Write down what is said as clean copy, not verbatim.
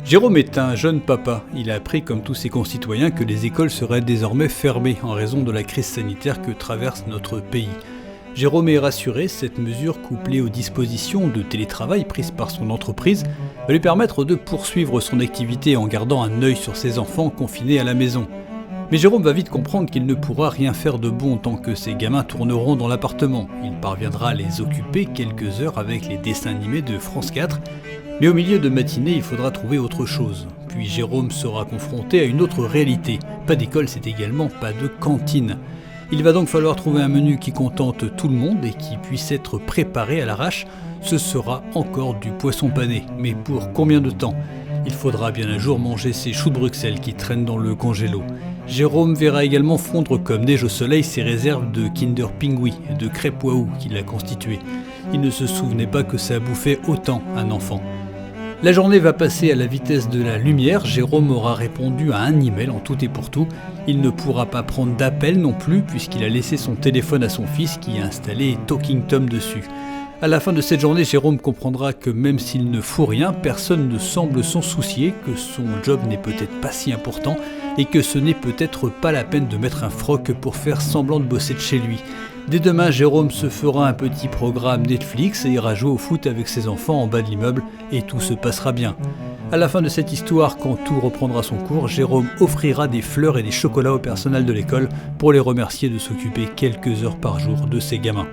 Jérôme est un jeune papa. Il a appris, comme tous ses concitoyens, que les écoles seraient désormais fermées en raison de la crise sanitaire que traverse notre pays. Jérôme est rassuré, cette mesure couplée aux dispositions de télétravail prises par son entreprise va lui permettre de poursuivre son activité en gardant un œil sur ses enfants confinés à la maison. Mais Jérôme va vite comprendre qu'il ne pourra rien faire de bon tant que ses gamins tourneront dans l'appartement. Il parviendra à les occuper quelques heures avec les dessins animés de France 4, mais au milieu de matinée, il faudra trouver autre chose. Puis Jérôme sera confronté à une autre réalité. Pas d'école, c'est également pas de cantine. Il va donc falloir trouver un menu qui contente tout le monde et qui puisse être préparé à l'arrache. Ce sera encore du poisson pané. Mais pour combien de temps ? Il faudra bien un jour manger ces choux de Bruxelles qui traînent dans le congélo. Jérôme verra également fondre comme neige au soleil ses réserves de Kinder Pingui et de crêpes Waouh qu'il a constituées. Il ne se souvenait pas que ça bouffait autant un enfant. La journée va passer à la vitesse de la lumière. Jérôme aura répondu à un email en tout et pour tout. Il ne pourra pas prendre d'appel non plus puisqu'il a laissé son téléphone à son fils qui a installé Talking Tom dessus. À la fin de cette journée, Jérôme comprendra que même s'il ne fout rien, personne ne semble s'en soucier, que son job n'est peut-être pas si important et que ce n'est peut-être pas la peine de mettre un froc pour faire semblant de bosser de chez lui. Dès demain, Jérôme se fera un petit programme Netflix et ira jouer au foot avec ses enfants en bas de l'immeuble et tout se passera bien. À la fin de cette histoire, quand tout reprendra son cours, Jérôme offrira des fleurs et des chocolats au personnel de l'école pour les remercier de s'occuper quelques heures par jour de ses gamins.